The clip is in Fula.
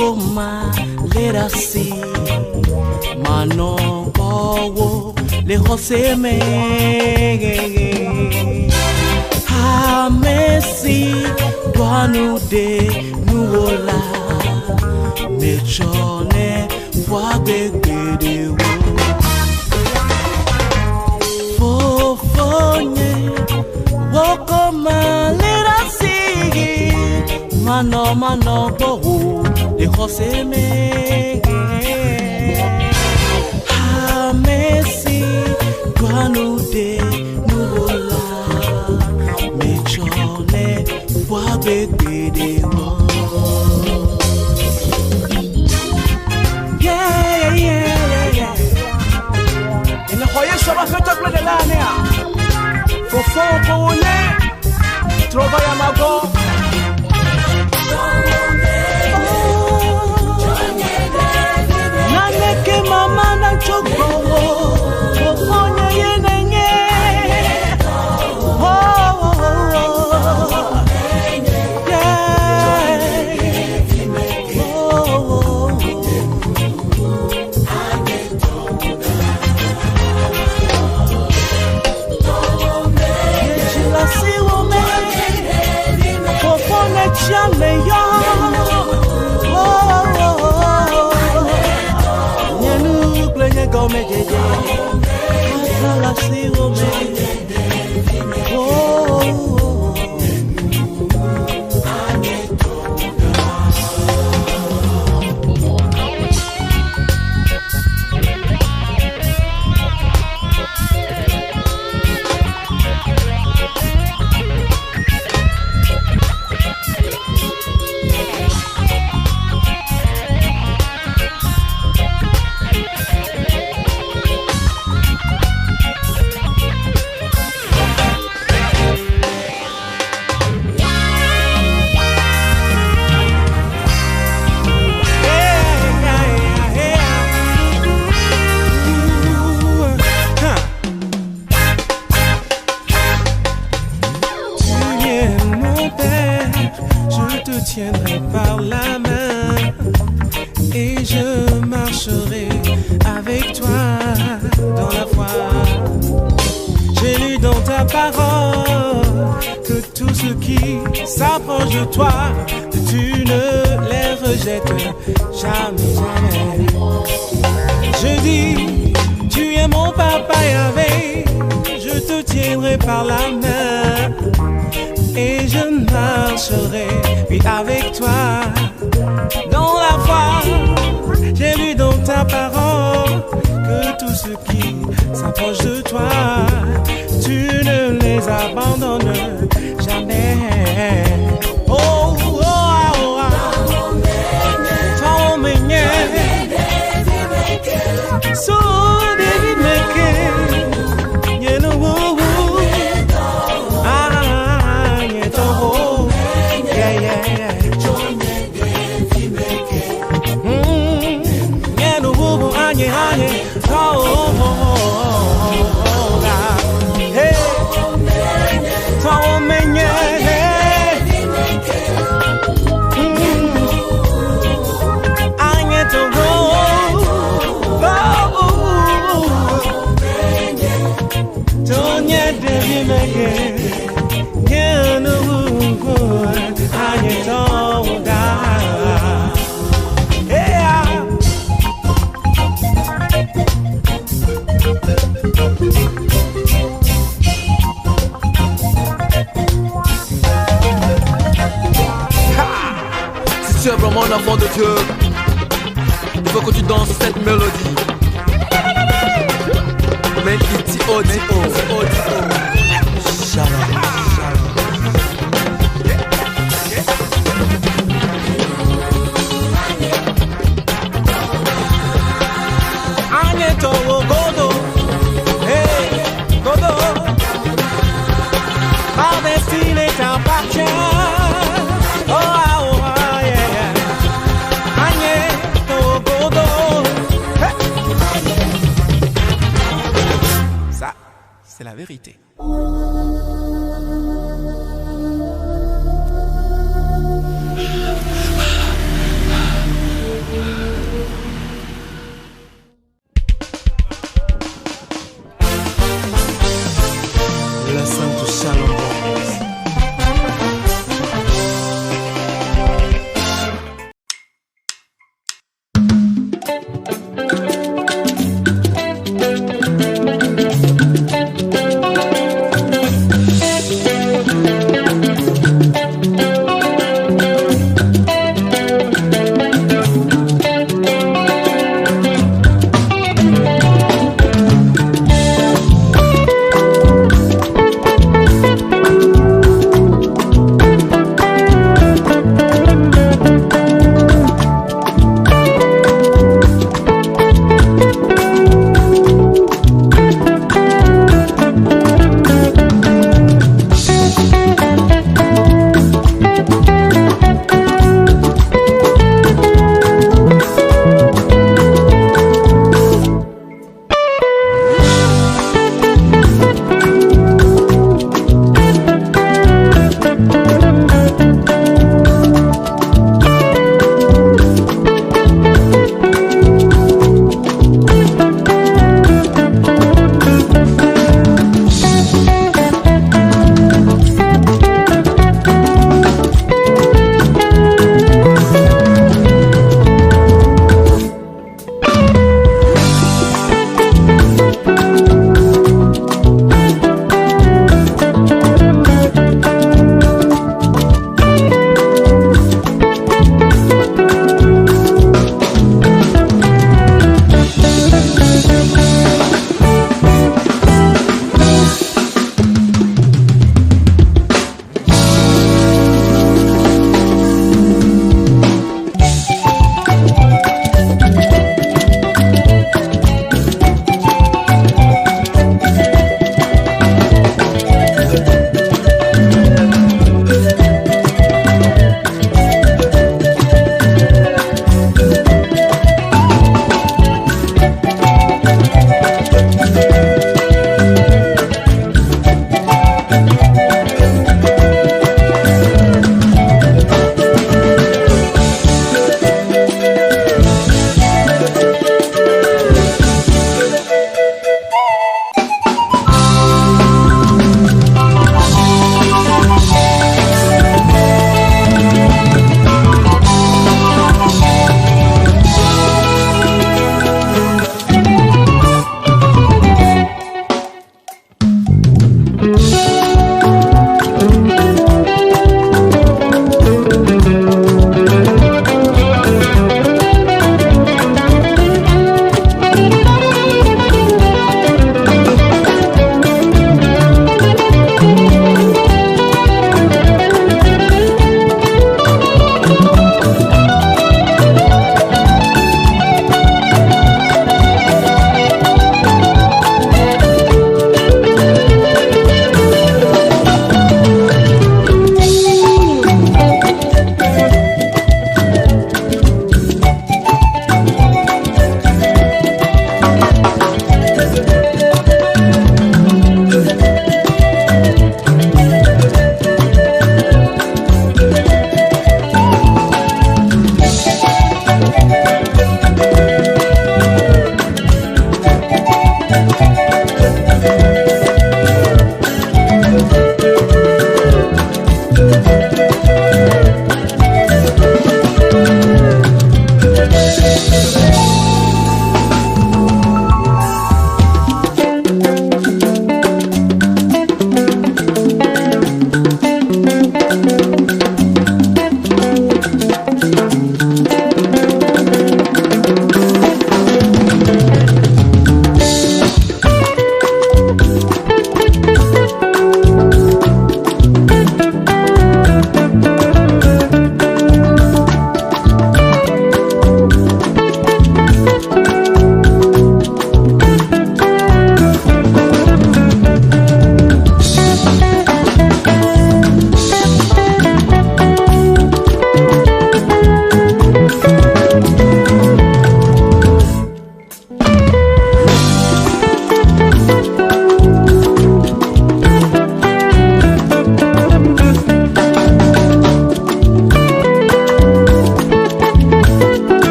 Wokoma lerasi mano bowo le hoseme ha Merci douanu de nuola mechone wa bebe wo Fofonye Wokoma lerasi mano bowo le hoseme ha Merci douanu de nuola mechone wa bebe wo spectacle de l'année. Fofonye, travail à ma go. Naneke mama na choko. Fofonye yenenge. Tiendrai par la main et je marcherai avec toi dans la foi. J'ai lu dans ta parole que tous ceux qui s'approchent de toi, tu ne les rejettes jamais, jamais. Je dis, tu es mon papa Yahvé, je te tiendrai par la main et je marcherai avec toi dans la foi. J'ai lu dans ta parole que tous ceux qui s'approchent de toi, tu ne les abandonnes jamais. Oh, oh, oh, oh. So David make you know Si tu es vraiment un enfant de Dieu, il faut que tu danses cette mélodie. Mais il dit oh, dit oh. Shalom. Togo Godo, hey, Godo, ma destinée t'appartient. Oh, oh, oh, yeah, Agne, Togo Godo, hey. Ça, c'est la vérité.